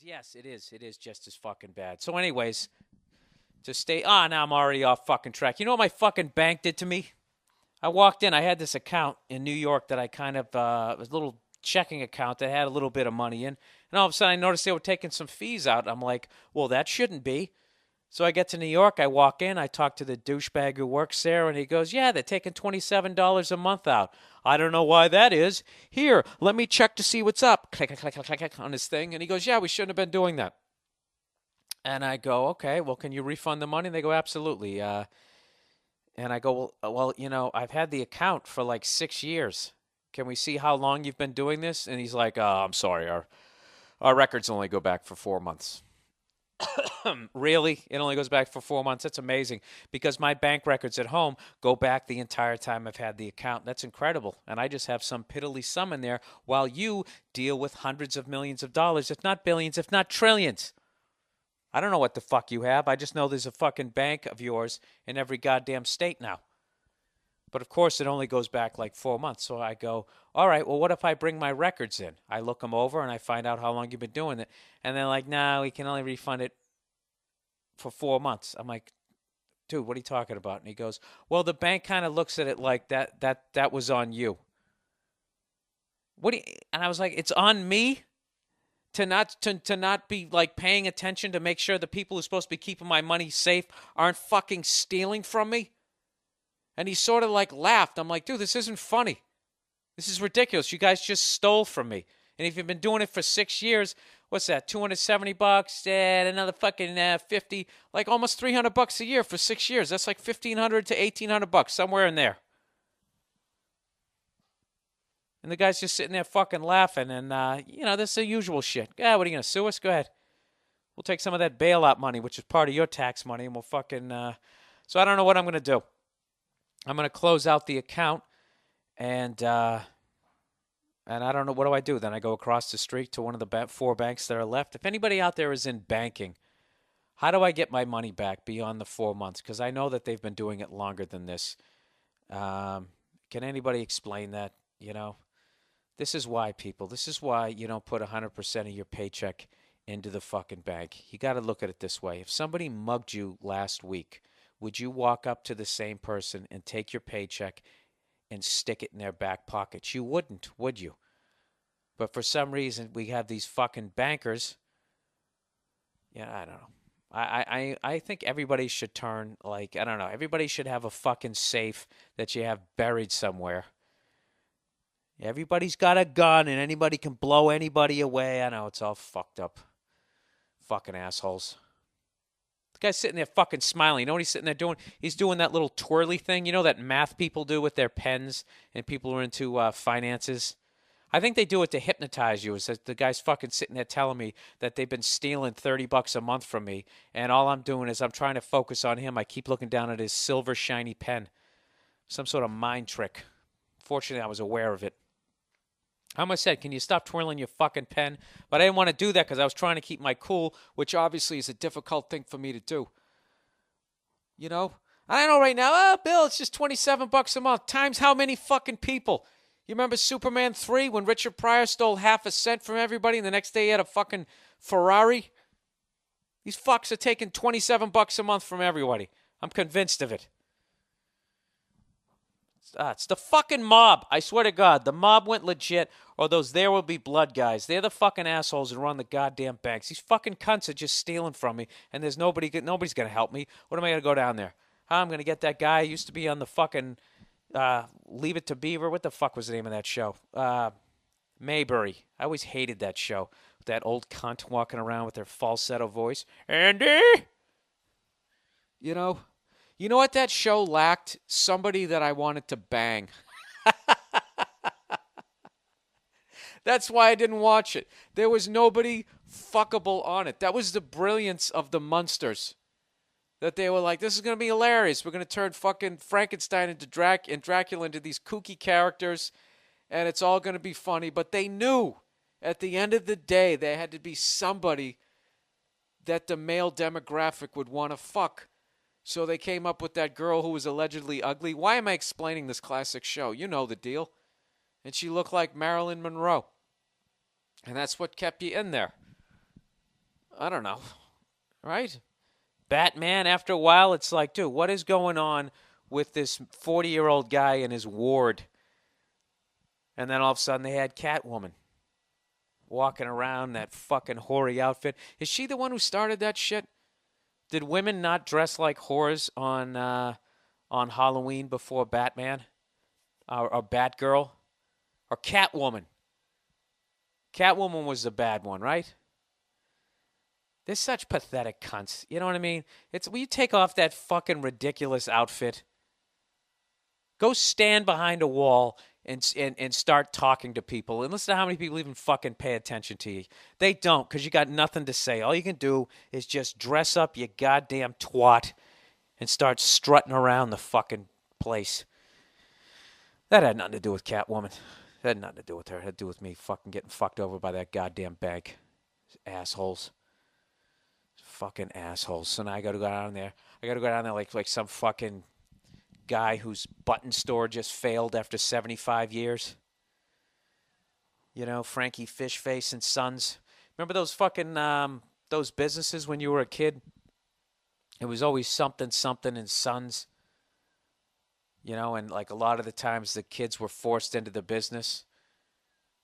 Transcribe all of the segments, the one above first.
Yes, it is. It is just as fucking bad. So, anyways, to stay. Ah, now I'm already off fucking track. You know what my fucking bank did to me? I walked in. I had this account in New York that I kind of was a little checking account that had a little bit of money in, and all of a sudden I noticed they were taking some fees out. I'm like, well, that shouldn't be. So I get to New York. I walk in. I talk to the douchebag who works there, and he goes, "Yeah, they're taking $27 a month out. I don't know why that is. Here, let me check to see what's up." Click, click, click, click, click on his thing, and he goes, "Yeah, we shouldn't have been doing that." And I go, "Okay, well, can you refund the money?" And they go, "Absolutely." And I go, "Well, I've had the account for like 6 years. Can we see how long you've been doing this?" And he's like, "Oh, I'm sorry. Our records only go back for 4 months." Really? It only goes back for 4 months? That's amazing because my bank records at home go back the entire time I've had the account. That's incredible. And I just have some piddly sum in there while you deal with hundreds of millions of dollars, if not billions, if not trillions. I don't know what the fuck you have. I just know there's a fucking bank of yours in every goddamn state now. But of course, it only goes back like 4 months. So I go, all right, well, what if I bring my records in? I look them over and I find out how long you've been doing it. And they're like, nah, we can only refund it for 4 months. I'm like, dude, what are you talking about? And he goes, well, the bank kind of looks at it like that was on you. What do you, and I was like, it's on me to not be like paying attention to make sure the people who are supposed to be keeping my money safe aren't fucking stealing from me. And he sort of like laughed. I'm like, dude, this isn't funny. This is ridiculous. You guys just stole from me. And if you've been doing it for 6 years, what's that? $270 and another fucking 50, like almost $300 a year for 6 years. That's like 1,500 to 1,800 bucks, somewhere in there. And the guy's just sitting there fucking laughing, and this is the usual shit. Yeah, what are you gonna sue us? Go ahead. We'll take some of that bailout money, which is part of your tax money, and we'll fucking. So I don't know what I'm gonna do. I'm gonna close out the account, and I don't know what do I do. Then I go across the street to one of the four banks that are left. If anybody out there is in banking, how do I get my money back beyond the 4 months? Because I know that they've been doing it longer than this. Can anybody explain that? This is why, people. This is why you don't put 100% of your paycheck into the fucking bank. You got to look at it this way. If somebody mugged you last week, would you walk up to the same person and take your paycheck and stick it in their back pockets? You wouldn't, would you? But for some reason, we have these fucking bankers. Yeah, I don't know. I think everybody should turn, like, I don't know, everybody should have a fucking safe that you have buried somewhere. Everybody's got a gun and anybody can blow anybody away. I know, it's all fucked up. Fucking assholes. The guy's sitting there fucking smiling. You know what he's sitting there doing? He's doing that little twirly thing. You know that math people do with their pens and people who are into finances? I think they do it to hypnotize you. Is that the guy's fucking sitting there telling me that they've been stealing $30 a month from me, and all I'm doing is I'm trying to focus on him. I keep looking down at his silver shiny pen. Some sort of mind trick. Fortunately, I was aware of it. I almost said, can you stop twirling your fucking pen? But I didn't want to do that because I was trying to keep my cool, which obviously is a difficult thing for me to do. I know right now, oh, Bill, it's just $27 a month. Times how many fucking people? You remember Superman 3 when Richard Pryor stole half a cent from everybody and the next day he had a fucking Ferrari? These fucks are taking $27 a month from everybody. I'm convinced of it. It's the fucking mob. I swear to God, the mob went legit, or those There Will Be Blood guys. They're the fucking assholes that run the goddamn banks. These fucking cunts are just stealing from me, and there's nobody's going to help me. What am I going to go down there? I'm going to get that guy who used to be on the fucking Leave It to Beaver. What the fuck was the name of that show? Mayberry. I always hated that show. That old cunt walking around with their falsetto voice. Andy? You know what that show lacked? Somebody that I wanted to bang. That's why I didn't watch it. There was nobody fuckable on it. That was the brilliance of the Munsters. That they were like, this is going to be hilarious. We're going to turn fucking Frankenstein and Dracula into these kooky characters, and it's all going to be funny. But they knew at the end of the day there had to be somebody that the male demographic would want to fuck. So they came up with that girl who was allegedly ugly. Why am I explaining this classic show? You know the deal. And she looked like Marilyn Monroe. And that's what kept you in there. I don't know, right? Batman, after a while, it's like, dude, what is going on with this 40-year-old guy and his ward? And then all of a sudden they had Catwoman walking around that fucking hoary outfit. Is she the one who started that shit? Did women not dress like whores on Halloween before Batman or Batgirl or Catwoman? Catwoman was the bad one, right? They're such pathetic cunts. You know what I mean? Will you take off that fucking ridiculous outfit? Go stand behind a wall and start talking to people. And listen to how many people even fucking pay attention to you. They don't, because you got nothing to say. All you can do is just dress up, you goddamn twat, and start strutting around the fucking place. That had nothing to do with Catwoman. That had nothing to do with her. It had to do with me fucking getting fucked over by that goddamn bank. Assholes. Fucking assholes. So now I gotta go down there. I gotta go down there like some fucking guy whose button store just failed after 75 years. You know, Frankie Fishface and Sons. Remember those fucking those businesses when you were a kid? It was always something and Sons. You know, and like a lot of the times the kids were forced into the business.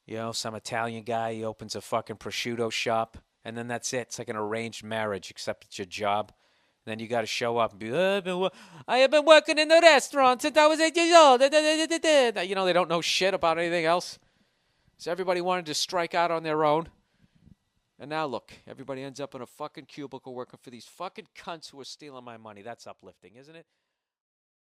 You know, some Italian guy, he opens a fucking prosciutto shop, and then that's it. It's like an arranged marriage, except it's your job. And then you got to show up and be, I have been working in the restaurant since I was 8 years old. You know, they don't know shit about anything else. So everybody wanted to strike out on their own. And now look, everybody ends up in a fucking cubicle working for these fucking cunts who are stealing my money. That's uplifting, isn't it?